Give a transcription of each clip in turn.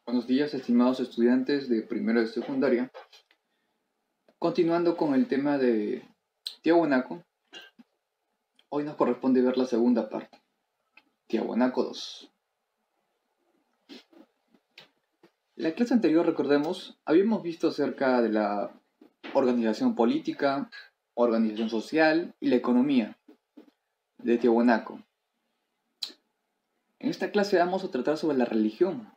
Buenos días, estimados estudiantes de primero de secundaria. Continuando con el tema de Tiahuanaco, hoy nos corresponde ver la segunda parte, Tiahuanaco 2. La clase anterior, recordemos, habíamos visto acerca de la organización política, organización social y la economía de Tiahuanaco. En esta clase vamos a tratar sobre la religión.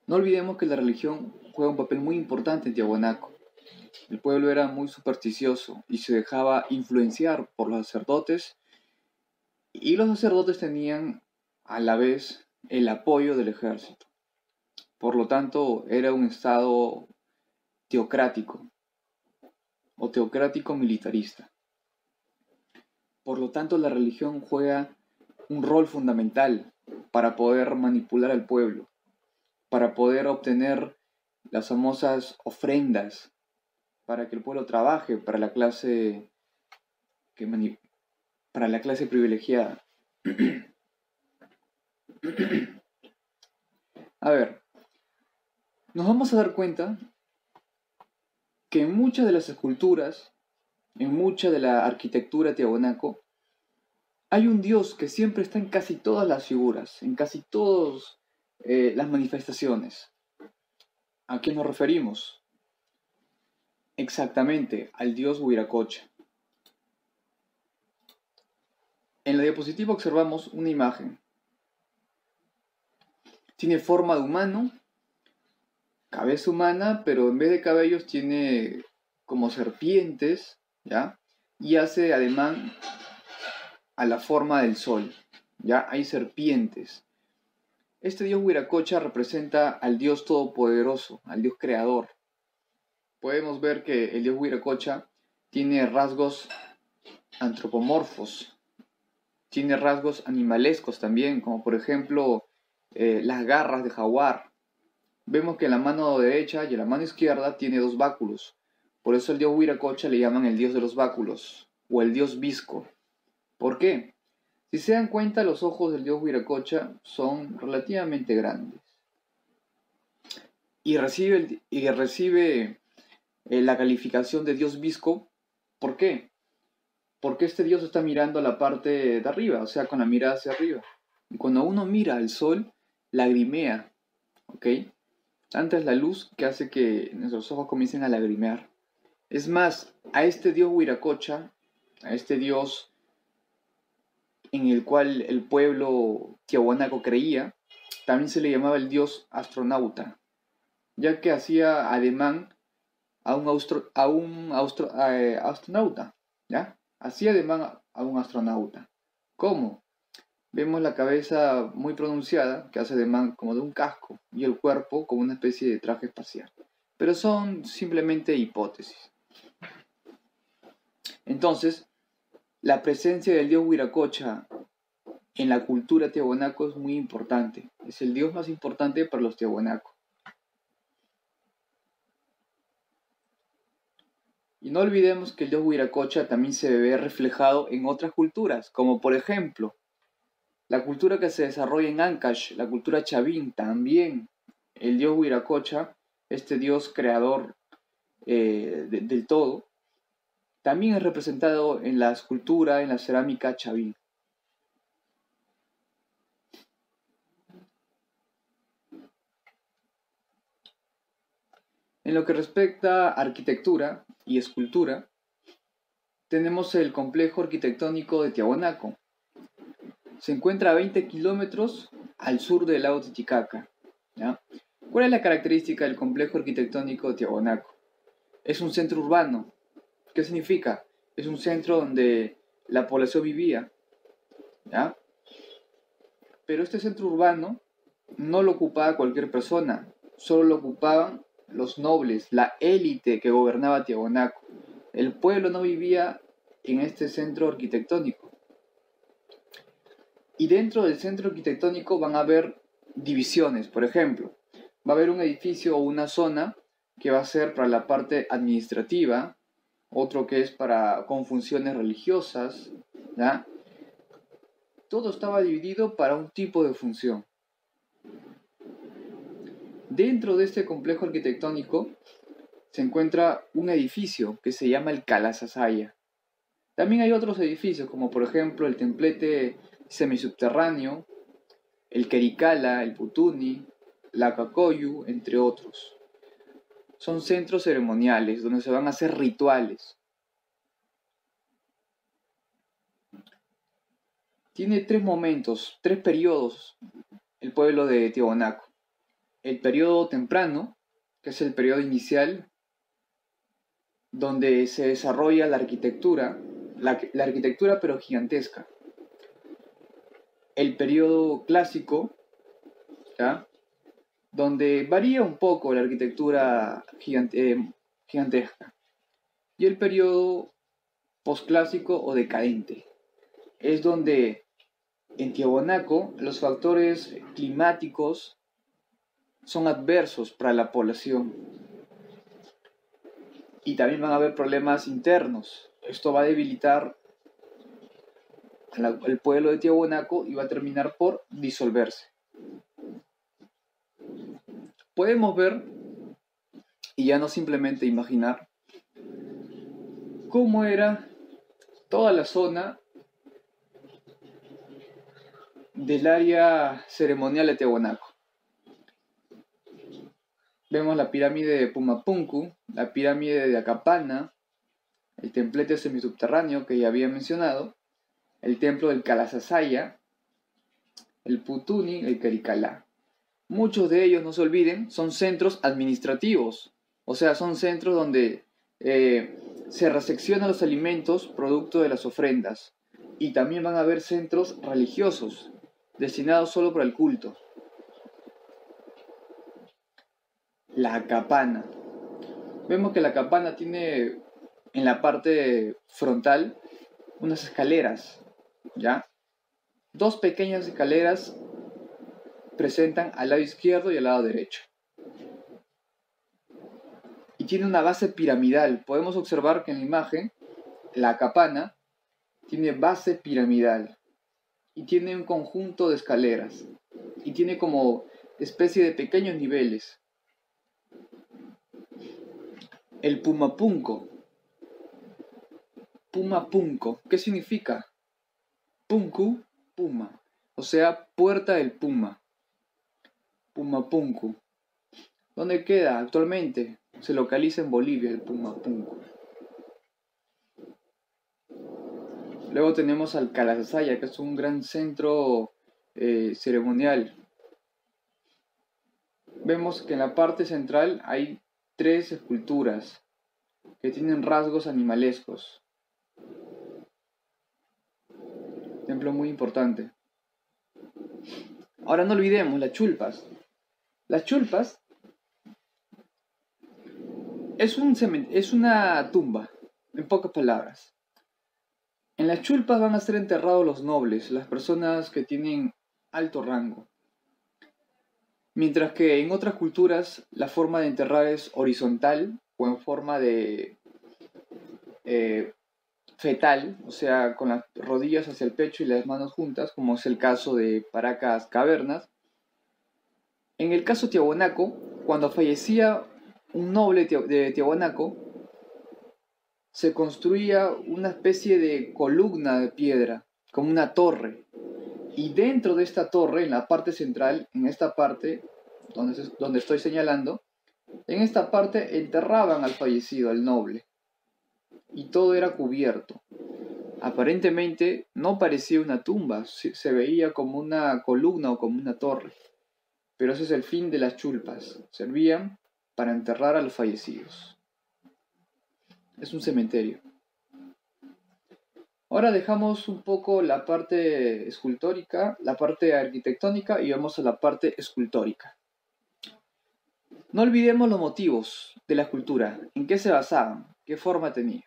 No olvidemos que la religión juega un papel muy importante en Tiahuanaco. El pueblo era muy supersticioso y se dejaba influenciar por los sacerdotes, y los sacerdotes tenían a la vez el apoyo del ejército. Por lo tanto, era un estado teocrático o teocrático militarista. Por lo tanto, la religión juega un rol fundamental para poder manipular al pueblo, para poder obtener las famosas ofrendas, para que el pueblo trabaje para la clase privilegiada. A ver, nos vamos a dar cuenta que en muchas de las esculturas, en mucha de la arquitectura tiahuanaco, hay un Dios que siempre está en casi todas las figuras, en casi todas las manifestaciones. ¿A qué nos referimos? Exactamente, al Dios Huiracocha. En la diapositiva observamos una imagen. Tiene forma de humano, cabeza humana, pero en vez de cabellos tiene como serpientes, ¿ya? Y hace ademán a la forma del sol, ¿ya? Hay serpientes. Este dios Huiracocha representa al Dios todopoderoso, al Dios creador. Podemos ver que el dios Huiracocha tiene rasgos antropomorfos, tiene rasgos animalescos también, como por ejemplo las garras de jaguar. Vemos que en la mano derecha y en la mano izquierda tiene dos báculos. Por eso el dios Huiracocha le llaman el dios de los báculos, o el dios visco. ¿Por qué? Si se dan cuenta, los ojos del dios Huiracocha son relativamente grandes. Y recibe la calificación de dios visco. ¿Por qué? Porque este dios está mirando a la parte de arriba, o sea, con la mirada hacia arriba. Y cuando uno mira al sol, lagrimea, ¿ok? Tanta es la luz que hace que nuestros ojos comiencen a lagrimear. Es más, a este dios Huiracocha, a este dios en el cual el pueblo tiahuanaco creía, también se le llamaba el dios astronauta, ya que hacía ademán a un astronauta, ¿ya? Hacía ademán a un astronauta. ¿Cómo? Vemos la cabeza muy pronunciada, que hace ademán como de un casco, y el cuerpo como una especie de traje espacial. Pero son simplemente hipótesis. Entonces, la presencia del dios Huiracocha en la cultura tiahuanaco es muy importante. Es el dios más importante para los tiahuanacos. Y no olvidemos que el dios Huiracocha también se ve reflejado en otras culturas, como por ejemplo, la cultura que se desarrolla en Ancash, la cultura chavín, también el dios Huiracocha, este dios creador del todo, también es representado en la escultura, en la cerámica chavín. En lo que respecta a arquitectura y escultura, tenemos el complejo arquitectónico de Tiahuanaco. Se encuentra a 20 kilómetros al sur del lago Titicaca, ¿ya? ¿Cuál es la característica del complejo arquitectónico de Tiahuanaco? Es un centro urbano. ¿Qué significa? Es un centro donde la población vivía, ¿ya? Pero este centro urbano no lo ocupaba cualquier persona, solo lo ocupaban los nobles, la élite que gobernaba Tiahuanaco. El pueblo no vivía en este centro arquitectónico. Y dentro del centro arquitectónico van a haber divisiones. Por ejemplo, va a haber un edificio o una zona que va a ser para la parte administrativa, otro que es con funciones religiosas, ¿ya? Todo estaba dividido para un tipo de función. Dentro de este complejo arquitectónico se encuentra un edificio que se llama el Calasasaya. También hay otros edificios, como por ejemplo el templete semisubterráneo, el Quericala, el Putuni, la Cacoyu, entre otros. Son centros ceremoniales donde se van a hacer rituales. Tiene tres momentos, tres periodos el pueblo de Tiahuanaco. El periodo temprano, que es el periodo inicial, donde se desarrolla la arquitectura, la arquitectura pero gigantesca. El periodo clásico, ¿ya? Donde varía un poco la arquitectura gigantesca. Y el periodo posclásico o decadente. Es donde en Tiahuanaco los factores climáticos son adversos para la población. Y también van a haber problemas internos. Esto va a debilitar al pueblo de Tiahuanaco y va a terminar por disolverse. Podemos ver, y ya no simplemente imaginar, cómo era toda la zona del área ceremonial de Tiahuanaco. Vemos la pirámide de Pumapunku, la pirámide de Acapana, el templete semisubterráneo que ya había mencionado, el templo del Calasasaya, el Putuni, el Quericalá. Muchos de ellos, no se olviden, son centros administrativos, o sea, son centros donde se reseccionan los alimentos producto de las ofrendas. Y también van a haber centros religiosos, destinados solo para el culto. La Acapana. Vemos que la Acapana tiene en la parte frontal unas escaleras, ¿ya? Dos pequeñas escaleras presentan al lado izquierdo y al lado derecho. Y tiene una base piramidal. Podemos observar que en la imagen la Acapana tiene base piramidal y tiene un conjunto de escaleras y tiene como especie de pequeños niveles. El Pumapunco. Pumapunco, ¿qué significa? Punku, Puma, o sea, puerta del Puma. Pumapunku. ¿Dónde queda actualmente? Se localiza en Bolivia el Pumapunku. Luego tenemos al Calasasaya, que es un gran centro ceremonial. Vemos que en la parte central hay tres esculturas que tienen rasgos animalescos. Templo muy importante. Ahora no olvidemos las chulpas. Las chulpas es una tumba, en pocas palabras. En las chulpas van a ser enterrados los nobles, las personas que tienen alto rango. Mientras que en otras culturas la forma de enterrar es horizontal o en forma de fetal, o sea, con las rodillas hacia el pecho y las manos juntas, como es el caso de Paracas Cavernas. En el caso Tiahuanaco, cuando fallecía un noble de Tiahuanaco, se construía una especie de columna de piedra, como una torre. Y dentro de esta torre, en la parte central, en esta parte donde estoy señalando, en esta parte enterraban al fallecido, al noble. Y todo era cubierto. Aparentemente no parecía una tumba, se veía como una columna o como una torre. Pero ese es el fin de las chulpas. Servían para enterrar a los fallecidos. Es un cementerio. Ahora dejamos un poco la parte escultórica, la parte arquitectónica y vamos a la parte escultórica. No olvidemos los motivos de la escultura, en qué se basaban, qué forma tenía.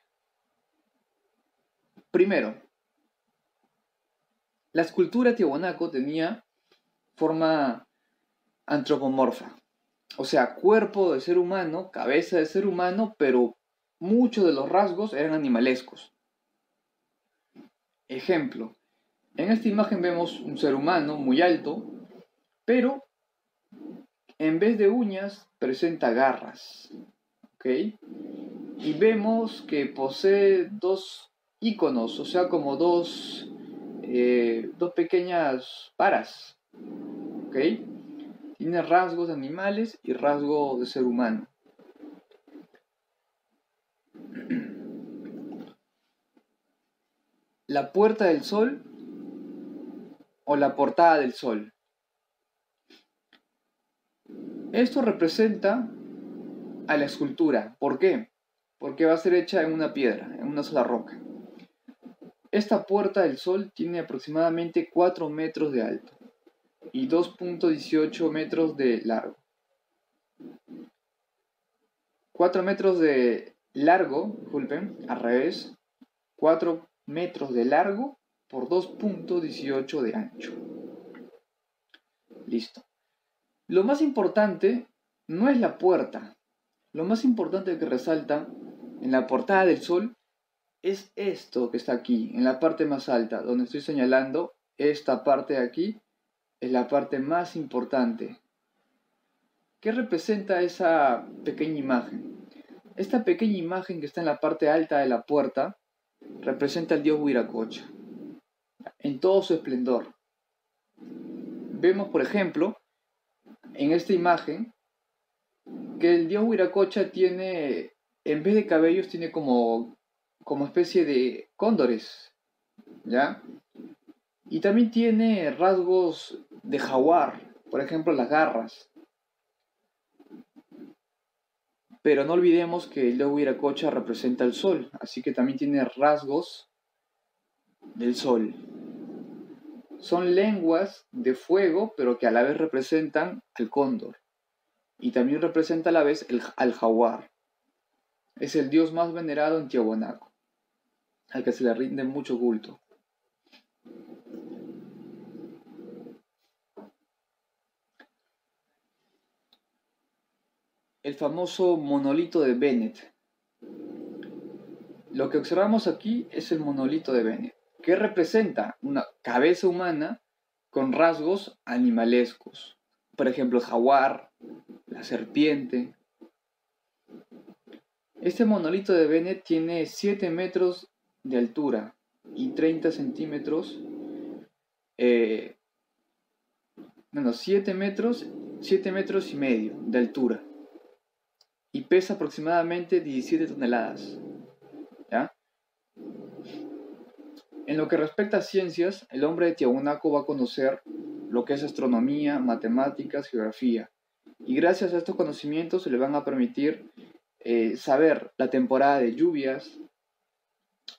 Primero, la escultura Tiahuanaco tenía forma antropomorfa, o sea, cuerpo de ser humano, cabeza de ser humano, pero muchos de los rasgos eran animalescos. Ejemplo, en esta imagen vemos un ser humano muy alto, pero en vez de uñas presenta garras, ¿ok? Y vemos que posee dos iconos, o sea, como dos pequeñas varas, ¿ok? Tiene rasgos de animales y rasgos de ser humano. La puerta del sol o la portada del sol. Esto representa a la escultura. ¿Por qué? Porque va a ser hecha en una piedra, en una sola roca. Esta puerta del sol tiene aproximadamente 4 metros de alto y 2.18 metros de largo. 4 metros de largo, disculpen, al revés, 4 metros de largo por 2.18 de ancho. Listo. Lo más importante no es la puerta. Lo más importante que resalta en la portada del sol es esto que está aquí, en la parte más alta, donde estoy señalando. Esta parte de aquí es la parte más importante. ¿Qué representa esa pequeña imagen? Esta pequeña imagen que está en la parte alta de la puerta representa al dios Huiracocha en todo su esplendor. Vemos, por ejemplo, en esta imagen que el dios Huiracocha tiene, en vez de cabellos, tiene como especie de cóndores, ¿ya? Y también tiene rasgos de jaguar, por ejemplo, las garras. Pero no olvidemos que el dios Huiracocha representa el sol, así que también tiene rasgos del sol. Son lenguas de fuego, pero que a la vez representan al cóndor. Y también representa a la vez al jaguar. Es el dios más venerado en Tiahuanaco, al que se le rinde mucho culto. El famoso monolito de Bennett. Lo que observamos aquí es el monolito de Bennett, que representa una cabeza humana con rasgos animalescos. Por ejemplo, el jaguar, la serpiente. Este monolito de Bennett tiene 7 metros de altura y 30 centímetros. 7 metros y medio de altura. Y pesa aproximadamente 17 toneladas. ¿Ya? En lo que respecta a ciencias, el hombre de Tiahuanaco va a conocer lo que es astronomía, matemáticas, geografía. Y gracias a estos conocimientos se le van a permitir saber la temporada de lluvias,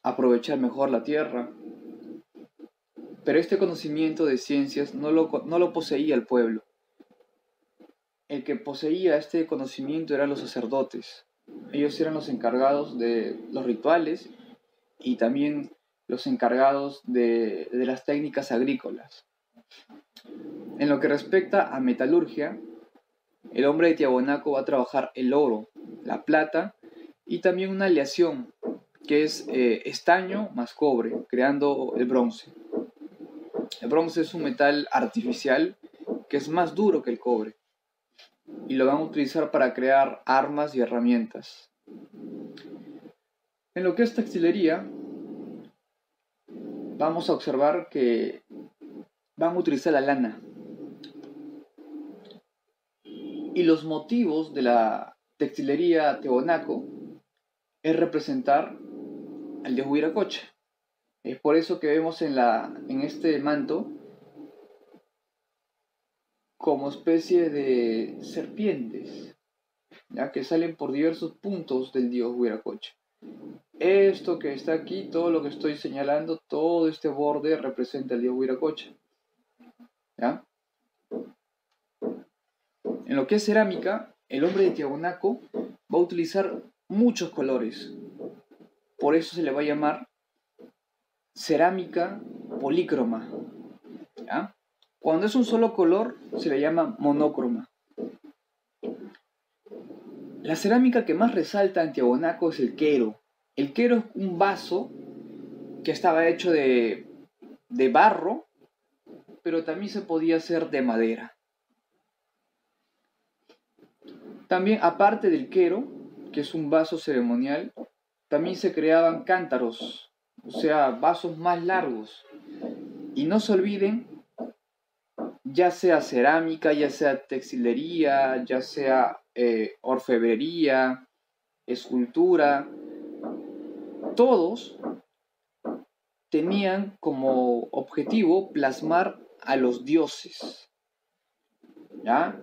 aprovechar mejor la tierra. Pero este conocimiento de ciencias no lo poseía el pueblo. El que poseía este conocimiento eran los sacerdotes. Ellos eran los encargados de los rituales y también los encargados de las técnicas agrícolas. En lo que respecta a metalurgia, el hombre de Tiahuanaco va a trabajar el oro, la plata y también una aleación que es estaño más cobre, creando el bronce. El bronce es un metal artificial que es más duro que el cobre y lo van a utilizar para crear armas y herramientas. En lo que es textilería, vamos a observar que van a utilizar la lana. Y los motivos de la textilería Tiahuanaco es representar al dios Huiracocha. Es por eso que vemos en este manto como especie de serpientes, ¿ya? Que salen por diversos puntos del dios Huiracocha. Esto que está aquí, todo lo que estoy señalando, todo este borde representa al dios Huiracocha, ¿ya? En lo que es cerámica, el hombre de Tiahuanaco va a utilizar muchos colores. Por eso se le va a llamar cerámica polícroma, ¿ya? Cuando es un solo color, se le llama monócroma. La cerámica que más resalta en Tiahuanaco es el quero. El quero es un vaso que estaba hecho de barro, pero también se podía hacer de madera. También, aparte del quero, que es un vaso ceremonial, también se creaban cántaros, o sea, vasos más largos. Y no se olviden, ya sea cerámica, ya sea textilería, ya sea orfebrería, escultura, todos tenían como objetivo plasmar a los dioses, ¿ya?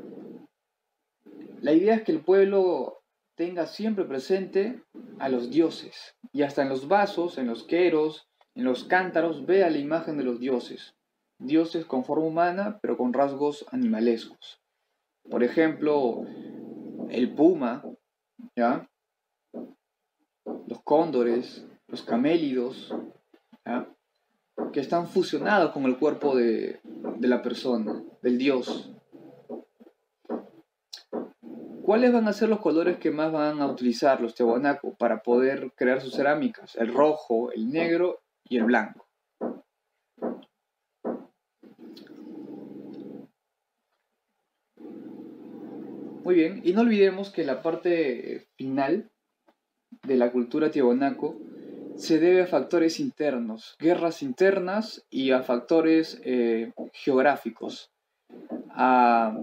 La idea es que el pueblo tenga siempre presente a los dioses, y hasta en los vasos, en los queros, en los cántaros, vea la imagen de los dioses. Dioses con forma humana, pero con rasgos animalescos. Por ejemplo, el puma, ¿ya? Los cóndores, los camélidos, ¿ya? Que están fusionados con el cuerpo de la persona, del dios. ¿Cuáles van a ser los colores que más van a utilizar los tiahuanaco para poder crear sus cerámicas? El rojo, el negro y el blanco. Muy bien, y no olvidemos que la parte final de la cultura tiahuanaco se debe a factores internos, guerras internas y a factores geográficos, a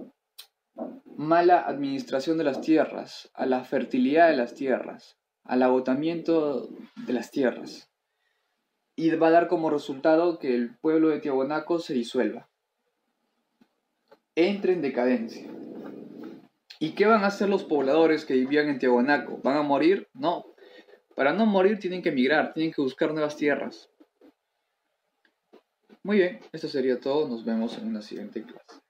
mala administración de las tierras, a la fertilidad de las tierras, al agotamiento de las tierras. Y va a dar como resultado que el pueblo de Tiahuanaco se disuelva, entre en decadencia. ¿Y qué van a hacer los pobladores que vivían en Tiahuanaco? ¿Van a morir? No. Para no morir tienen que emigrar, tienen que buscar nuevas tierras. Muy bien, esto sería todo. Nos vemos en una siguiente clase.